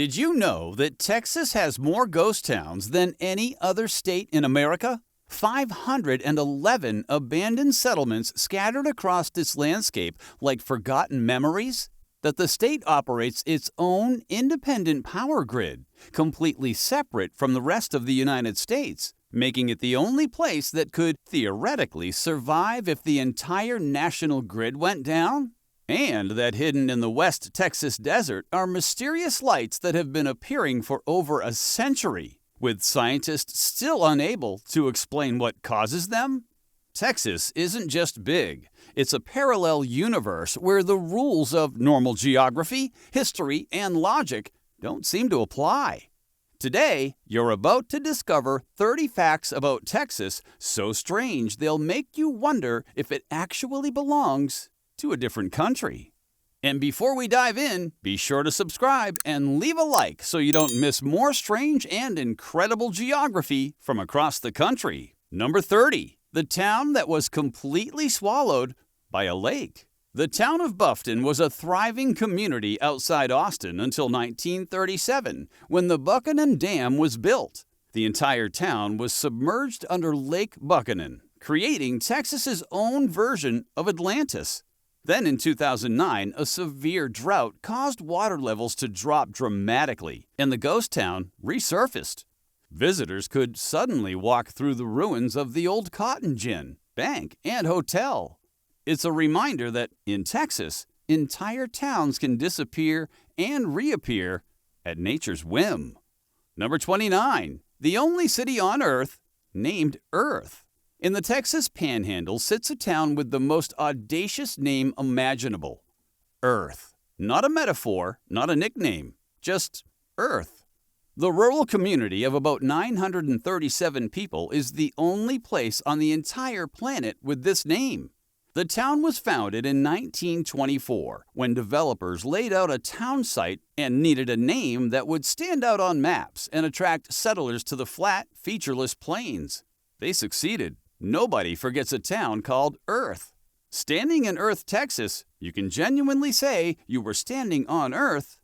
Did you know that Texas has more ghost towns than any other state in America? 511 abandoned settlements scattered across its landscape like forgotten memories? That the state operates its own independent power grid, completely separate from the rest of the United States, making it the only place that could theoretically survive if the entire national grid went down? And that hidden in the West Texas desert are mysterious lights that have been appearing for over a century, with scientists still unable to explain what causes them? Texas isn't just big. It's a parallel universe where the rules of normal geography, history, and logic don't seem to apply. Today, you're about to discover 30 facts about Texas so strange they'll make you wonder if it actually belongs to a different country. And before we dive in, be sure to subscribe and leave a like so you don't miss more strange and incredible geography from across the country. Number 30. The town that was completely swallowed by a lake. The town of Buffton was a thriving community outside Austin until 1937, when the Buchanan Dam was built. The entire town was submerged under Lake Buchanan, creating Texas's own version of Atlantis. Then in 2009, a severe drought caused water levels to drop dramatically, and the ghost town resurfaced. Visitors could suddenly walk through the ruins of the old cotton gin, bank, and hotel. It's a reminder that in Texas, entire towns can disappear and reappear at nature's whim. Number 29. The only city on Earth named Earth. In the Texas Panhandle sits a town with the most audacious name imaginable. Earth. Not a metaphor, not a nickname, just Earth. The rural community of about 937 people is the only place on the entire planet with this name. The town was founded in 1924 when developers laid out a town site and needed a name that would stand out on maps and attract settlers to the flat, featureless plains. They succeeded. Nobody forgets a town called Earth. Standing in Earth, Texas, you can genuinely say you were standing on Earth.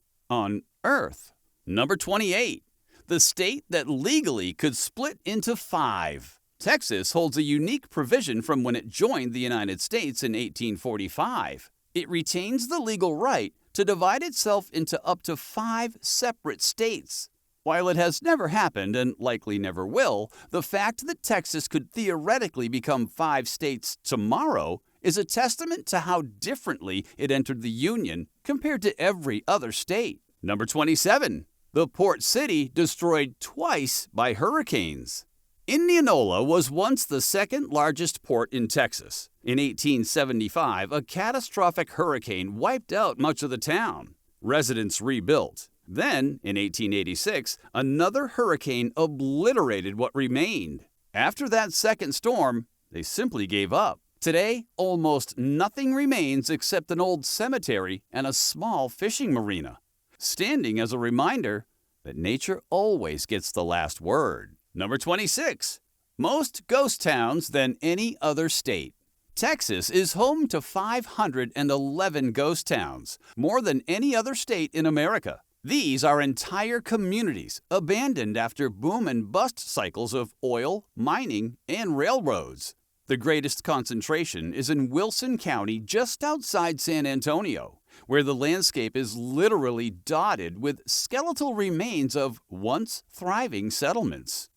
Number 28. The state that legally could split into 5. Texas holds a unique provision from when it joined the United States in 1845. It retains the legal right to divide itself into up to 5 separate states. While it has never happened and likely never will, the fact that Texas could theoretically become 5 states tomorrow is a testament to how differently it entered the Union compared to every other state. Number 27. The port city destroyed twice by hurricanes. Indianola was once the second largest port in Texas. In 1875, a catastrophic hurricane wiped out much of the town. Residents rebuilt. Then, in 1886, another hurricane obliterated what remained. After that second storm, they simply gave up. Today, almost nothing remains except an old cemetery and a small fishing marina, standing as a reminder that nature always gets the last word. Number 26. Most ghost towns than any other state. Texas is home to 511 ghost towns, more than any other state in America. These are entire communities abandoned after boom and bust cycles of oil, mining, and railroads. The greatest concentration is in Wilson County just outside San Antonio, where the landscape is literally dotted with skeletal remains of once thriving settlements.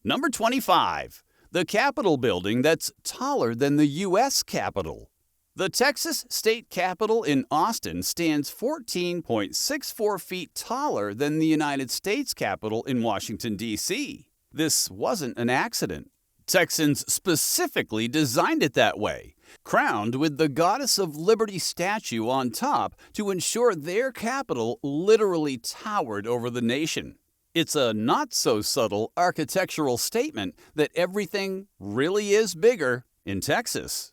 Number 25. The Capitol building that's taller than the U.S. Capitol. The Texas State Capitol in Austin stands 14.64 feet taller than the United States Capitol in Washington, D.C. This wasn't an accident. Texans specifically designed it that way, crowned with the Goddess of Liberty statue on top to ensure their capital literally towered over the nation. It's a not-so-subtle architectural statement that everything really is bigger in Texas.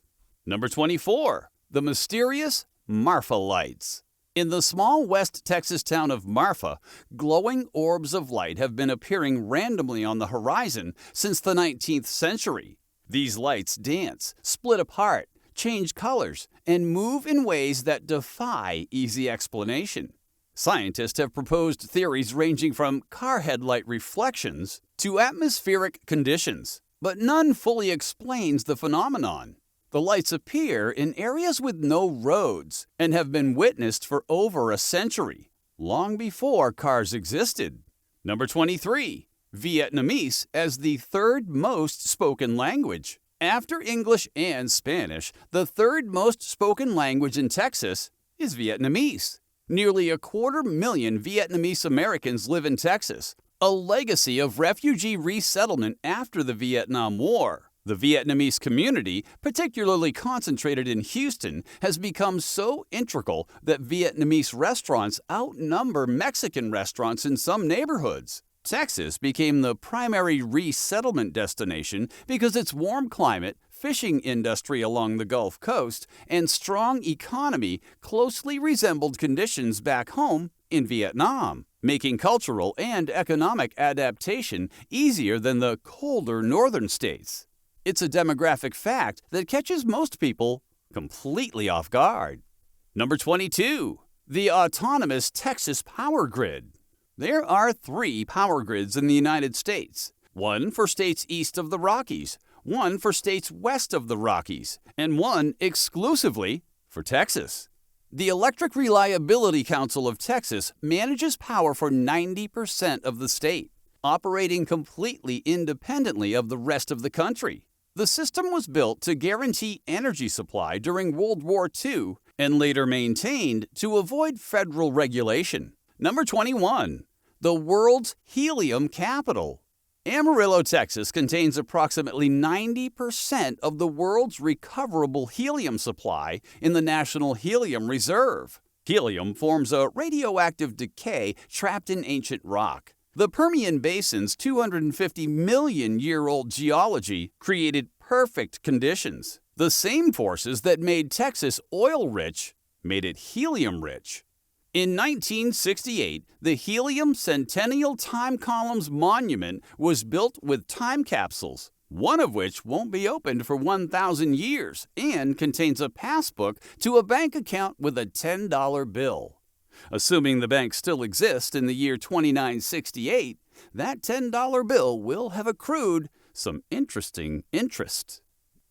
Number 24. The mysterious Marfa lights. In the small West Texas town of Marfa, glowing orbs of light have been appearing randomly on the horizon since the 19th century. These lights dance, split apart, change colors, and move in ways that defy easy explanation. Scientists have proposed theories ranging from car headlight reflections to atmospheric conditions, but none fully explains the phenomenon. The lights appear in areas with no roads and have been witnessed for over a century, long before cars existed. Number 23. Vietnamese as the third most spoken language. After English and Spanish, the third most spoken language in Texas is Vietnamese. Nearly 250,000 Vietnamese Americans live in Texas, a legacy of refugee resettlement after the Vietnam War. The Vietnamese community, particularly concentrated in Houston, has become so integral that Vietnamese restaurants outnumber Mexican restaurants in some neighborhoods. Texas became the primary resettlement destination because its warm climate, fishing industry along the Gulf Coast, and strong economy closely resembled conditions back home in Vietnam, making cultural and economic adaptation easier than the colder northern states. It's a demographic fact that catches most people completely off guard. Number 22. The autonomous Texas power grid. There are 3 power grids in the United States, one for states east of the Rockies, one for states west of the Rockies, and one exclusively for Texas. The Electric Reliability Council of Texas manages power for 90% of the state, operating completely independently of the rest of the country. The system was built to guarantee energy supply during World War II and later maintained to avoid federal regulation. Number 21. The world's helium capital. Amarillo, Texas contains approximately 90% of the world's recoverable helium supply in the National Helium Reserve. Helium forms a radioactive decay trapped in ancient rock. The Permian Basin's 250-million-year-old geology created perfect conditions. The same forces that made Texas oil-rich made it helium-rich. In 1968, the Helium Centennial Time Columns Monument was built with time capsules, one of which won't be opened for 1,000 years and contains a passbook to a bank account with a $10 bill. Assuming the bank still exists in the year 2968, that $10 bill will have accrued some interesting interest.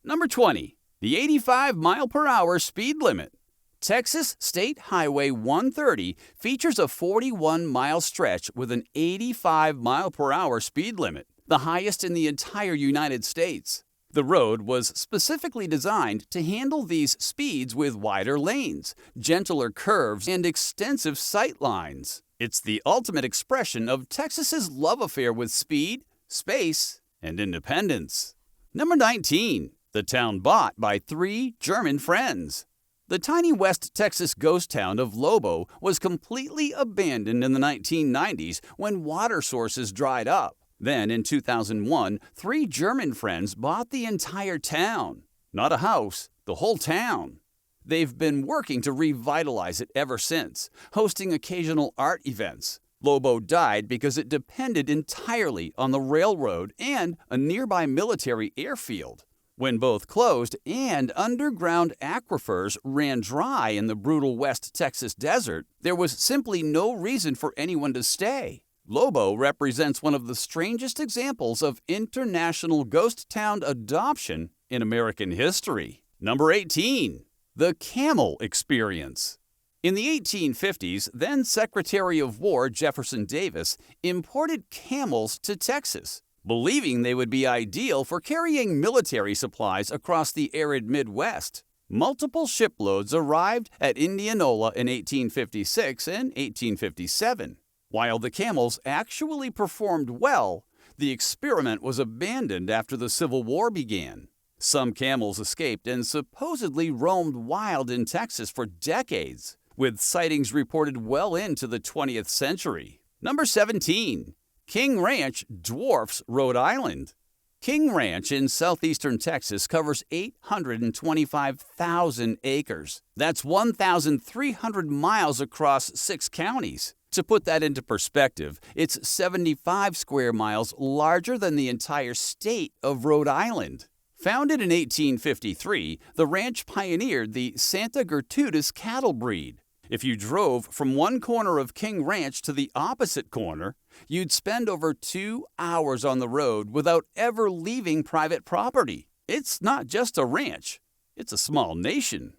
Number 20. The 85-mile-per-hour speed limit. Texas State Highway 130 features a 41-mile stretch with an 85-mile-per-hour speed limit, the highest in the entire United States. The road was specifically designed to handle these speeds with wider lanes, gentler curves, and extensive sight lines. It's the ultimate expression of Texas's love affair with speed, space, and independence. Number 19. The town bought by 3 German friends. The tiny West Texas ghost town of Lobo was completely abandoned in the 1990s when water sources dried up. Then, in 2001, 3 German friends bought the entire town. Not a house, the whole town. They've been working to revitalize it ever since, hosting occasional art events. Lobo died because it depended entirely on the railroad and a nearby military airfield. When both closed and underground aquifers ran dry in the brutal West Texas desert, there was simply no reason for anyone to stay. Lobo represents one of the strangest examples of international ghost town adoption in American history. Number 18. The Camel Experience. In the 1850s, then Secretary of War Jefferson Davis imported camels to Texas, believing they would be ideal for carrying military supplies across the arid Midwest. Multiple shiploads arrived at Indianola in 1856 and 1857. While the camels actually performed well, the experiment was abandoned after the Civil War began. Some camels escaped and supposedly roamed wild in Texas for decades, with sightings reported well into the 20th century. Number 17. King Ranch dwarfs Rhode Island. King Ranch in southeastern Texas covers 825,000 acres. That's 1,300 miles across 6 counties. To put that into perspective, it's 75 square miles larger than the entire state of Rhode Island. Founded in 1853, the ranch pioneered the Santa Gertrudis cattle breed. If you drove from one corner of King Ranch to the opposite corner, you'd spend over 2 hours on the road without ever leaving private property. It's not just a ranch, it's a small nation.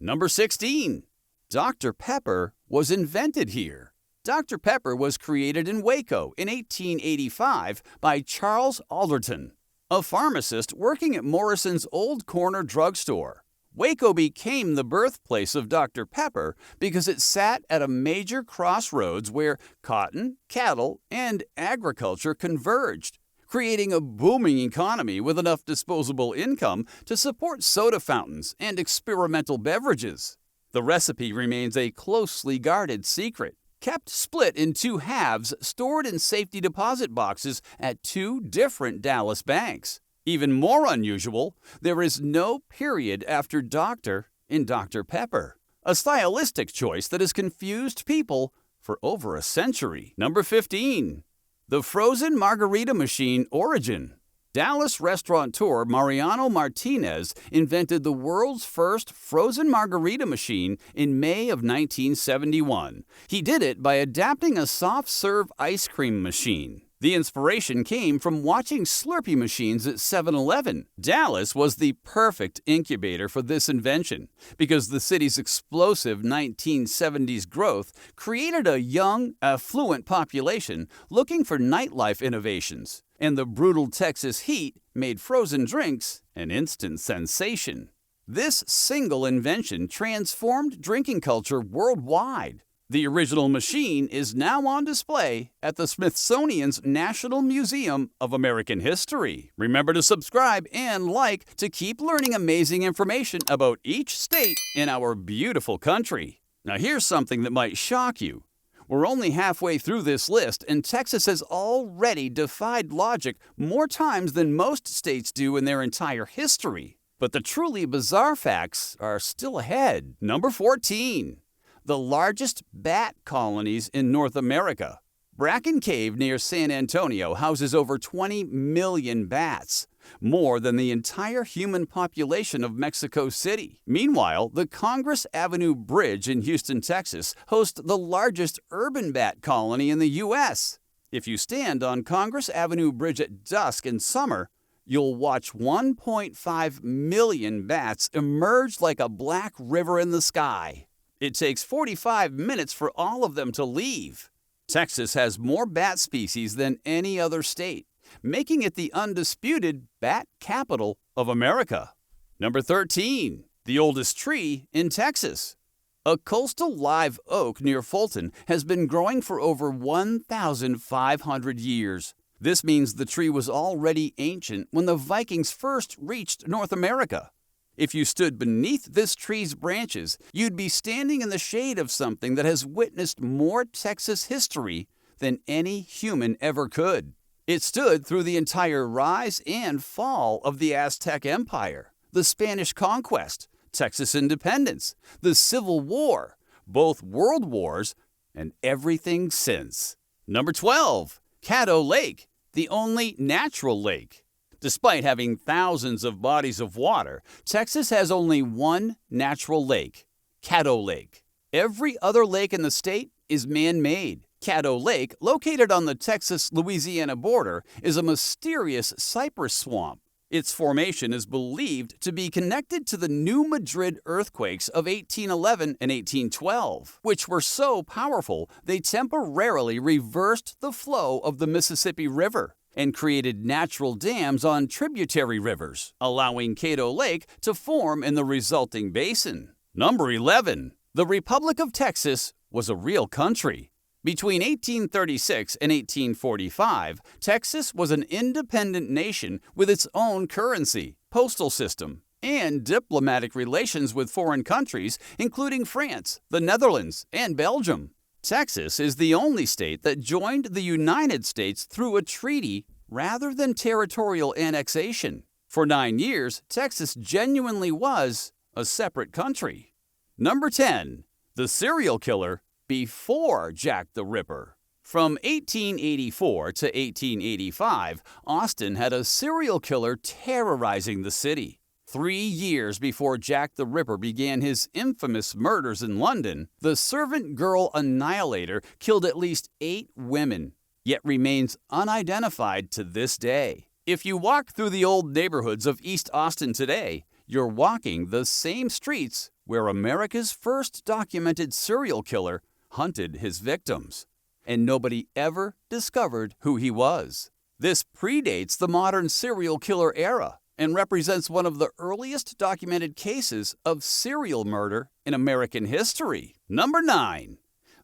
Number 16. Dr. Pepper was invented here. Dr. Pepper was created in Waco in 1885 by Charles Alderton, a pharmacist working at Morrison's Old Corner Drugstore. Waco became the birthplace of Dr. Pepper because it sat at a major crossroads where cotton, cattle, and agriculture converged, creating a booming economy with enough disposable income to support soda fountains and experimental beverages. The recipe remains a closely guarded secret, kept split in 2 halves stored in safety deposit boxes at 2 different Dallas banks. Even more unusual, there is no period after doctor in Dr. Pepper, a stylistic choice that has confused people for over a century. Number 15. The frozen margarita machine origin. Dallas restaurateur Mariano Martinez invented the world's first frozen margarita machine in May of 1971. He did it by adapting a soft-serve ice cream machine. The inspiration came from watching Slurpee machines at 7-Eleven. Dallas was the perfect incubator for this invention because the city's explosive 1970s growth created a young, affluent population looking for nightlife innovations, and the brutal Texas heat made frozen drinks an instant sensation. This single invention transformed drinking culture worldwide. The original machine is now on display at the Smithsonian's National Museum of American History. Remember to subscribe and like to keep learning amazing information about each state in our beautiful country. Now here's something that might shock you. We're only halfway through this list, and Texas has already defied logic more times than most states do in their entire history. But the truly bizarre facts are still ahead. Number 14. The largest bat colonies in North America. Bracken Cave near San Antonio houses over 20 million bats, more than the entire human population of Mexico City. Meanwhile, the Congress Avenue Bridge in Houston, Texas, hosts the largest urban bat colony in the U.S. If you stand on Congress Avenue Bridge at dusk in summer, you'll watch 1.5 million bats emerge like a black river in the sky. It takes 45 minutes for all of them to leave. Texas has more bat species than any other state, making it the undisputed bat capital of America. Number 13. The oldest tree in Texas. A coastal live oak near Fulton has been growing for over 1,500 years. This means the tree was already ancient when the Vikings first reached North America. If you stood beneath this tree's branches, you'd be standing in the shade of something that has witnessed more Texas history than any human ever could. It stood through the entire rise and fall of the Aztec Empire, the Spanish conquest, Texas independence, the Civil War, both world wars, and everything since. Number 12. Caddo Lake, the only natural lake. Despite having thousands of bodies of water, Texas has only one natural lake, Caddo Lake. Every other lake in the state is man-made. Caddo Lake, located on the Texas-Louisiana border, is a mysterious cypress swamp. Its formation is believed to be connected to the New Madrid earthquakes of 1811 and 1812, which were so powerful they temporarily reversed the flow of the Mississippi River and created natural dams on tributary rivers, allowing Caddo Lake to form in the resulting basin. Number 11. The Republic of Texas was a real country. Between 1836 and 1845, Texas was an independent nation with its own currency, postal system, and diplomatic relations with foreign countries, including France, the Netherlands, and Belgium. Texas is the only state that joined the United States through a treaty rather than territorial annexation. For 9 years, Texas genuinely was a separate country. Number 10. The serial killer before Jack the Ripper. From 1884 to 1885, Austin had a serial killer terrorizing the city. 3 years before Jack the Ripper began his infamous murders in London, the servant girl annihilator killed at least 8 women, yet remains unidentified to this day. If you walk through the old neighborhoods of East Austin today, you're walking the same streets where America's first documented serial killer hunted his victims, and nobody ever discovered who he was. This predates the modern serial killer era and represents one of the earliest documented cases of serial murder in American history. Number 9.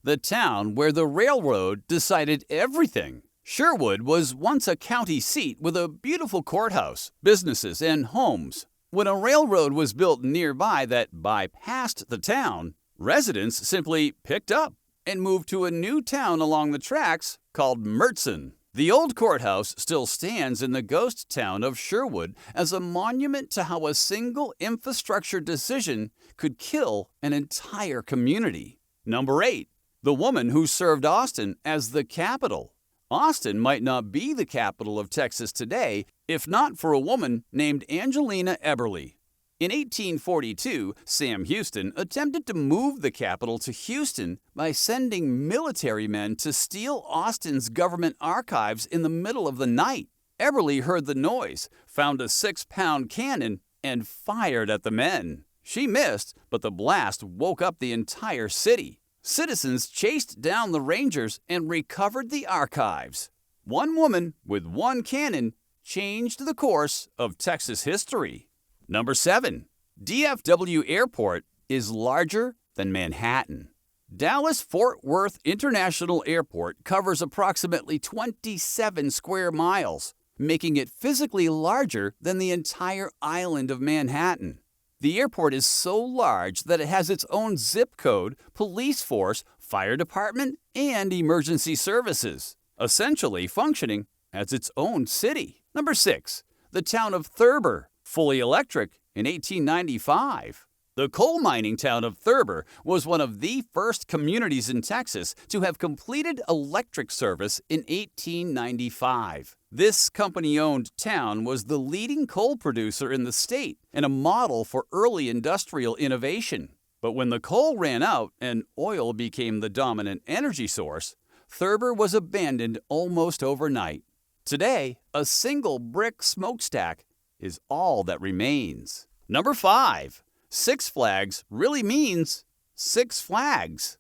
The town where the railroad decided everything. Sherwood was once a county seat with a beautiful courthouse, businesses, and homes. When a railroad was built nearby that bypassed the town, residents simply picked up and moved to a new town along the tracks called Mertzen. The old courthouse still stands in the ghost town of Sherwood as a monument to how a single infrastructure decision could kill an entire community. Number 8. The woman who served Austin as the capital. Austin might not be the capital of Texas today if not for a woman named Angelina Eberly. In 1842, Sam Houston attempted to move the capital to Houston by sending military men to steal Austin's government archives in the middle of the night. Eberly heard the noise, found a 6-pound cannon, and fired at the men. She missed, but the blast woke up the entire city. Citizens chased down the Rangers and recovered the archives. One woman with one cannon changed the course of Texas history. Number 7. DFW Airport is larger than Manhattan. Dallas-Fort Worth International Airport covers approximately 27 square miles, making it physically larger than the entire island of Manhattan. The airport is so large that it has its own zip code, police force, fire department, and emergency services, essentially functioning as its own city. Number 6. The town of Thurber, fully electric in 1895. The coal mining town of Thurber was one of the first communities in Texas to have completed electric service in 1895. This company-owned town was the leading coal producer in the state and a model for early industrial innovation. But when the coal ran out and oil became the dominant energy source, Thurber was abandoned almost overnight. Today, a single brick smokestack is all that remains. Number 5. Six Flags really means Six Flags.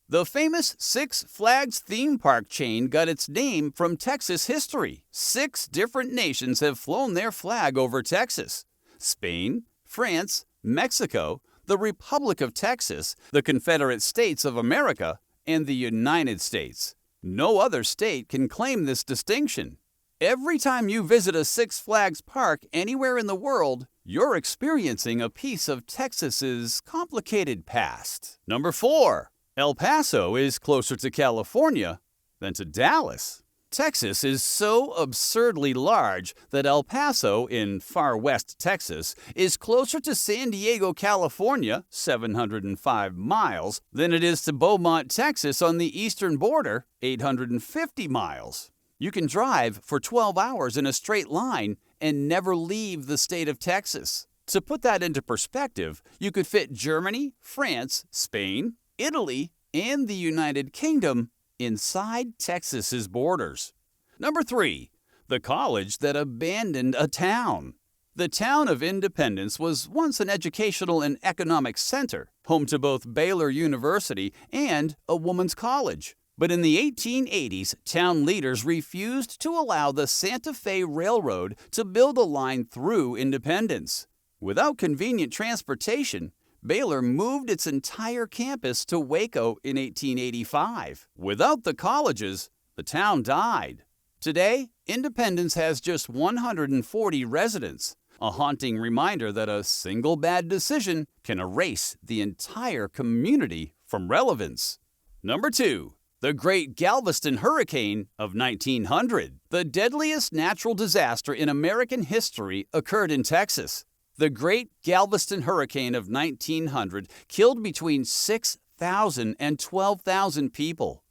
The famous Six Flags theme park chain got its name from Texas history. 6 different nations have flown their flag over Texas: Spain, France, Mexico, the Republic of Texas, the Confederate States of America, and the United States. No other state can claim this distinction. Every time you visit a Six Flags park anywhere in the world, you're experiencing a piece of Texas's complicated past. Number 4. El Paso is closer to California than to Dallas. Texas is so absurdly large that El Paso in far west Texas is closer to San Diego, California, 705 miles, than it is to Beaumont, Texas on the eastern border, 850 miles. You can drive for 12 hours in a straight line and never leave the state of Texas. To put that into perspective, you could fit Germany, France, Spain, Italy, and the United Kingdom inside Texas's borders. Number 3. The college that abandoned a town. The town of Independence was once an educational and economic center, home to both Baylor University and a woman's college. But in the 1880s, town leaders refused to allow the Santa Fe Railroad to build a line through Independence. Without convenient transportation, Baylor moved its entire campus to Waco in 1885. Without the colleges, the town died. Today, Independence has just 140 residents, a haunting reminder that a single bad decision can erase the entire community from relevance. Number 2. The Great Galveston Hurricane of 1900. The deadliest natural disaster in American history occurred in Texas. The Great Galveston Hurricane of 1900 killed between 6,000 and 12,000 people.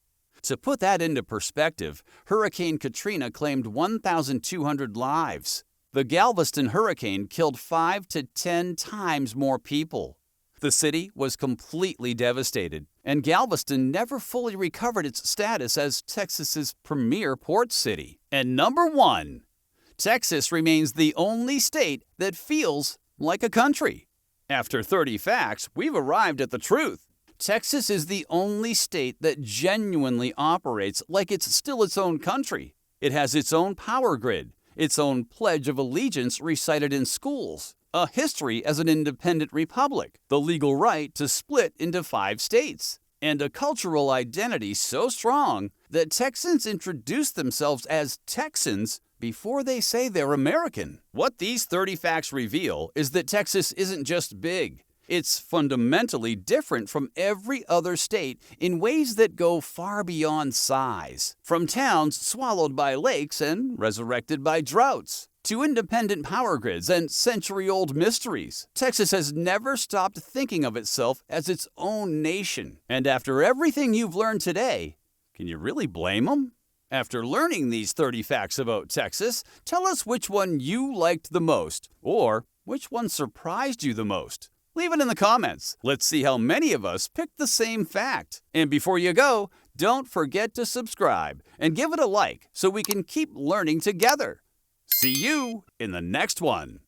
To put that into perspective, Hurricane Katrina claimed 1,200 lives. The Galveston hurricane killed 5 to 10 times more people. The city was completely devastated, and Galveston never fully recovered its status as Texas's premier port city. And number 1, Texas remains the only state that feels like a country. After 30 facts, we've arrived at the truth. Texas is the only state that genuinely operates like it's still its own country. It has its own power grid, its own Pledge of Allegiance recited in schools, a history as an independent republic, the legal right to split into 5 states, and a cultural identity so strong that Texans introduce themselves as Texans before they say they're American. What these 30 facts reveal is that Texas isn't just big. It's fundamentally different from every other state in ways that go far beyond size. From towns swallowed by lakes and resurrected by droughts, to independent power grids and century-old mysteries, Texas has never stopped thinking of itself as its own nation. And after everything you've learned today, can you really blame them? After learning these 30 facts about Texas, tell us which one you liked the most, or which one surprised you the most. Leave it in the comments. Let's see how many of us picked the same fact. And before you go, don't forget to subscribe and give it a like so we can keep learning together. See you in the next one.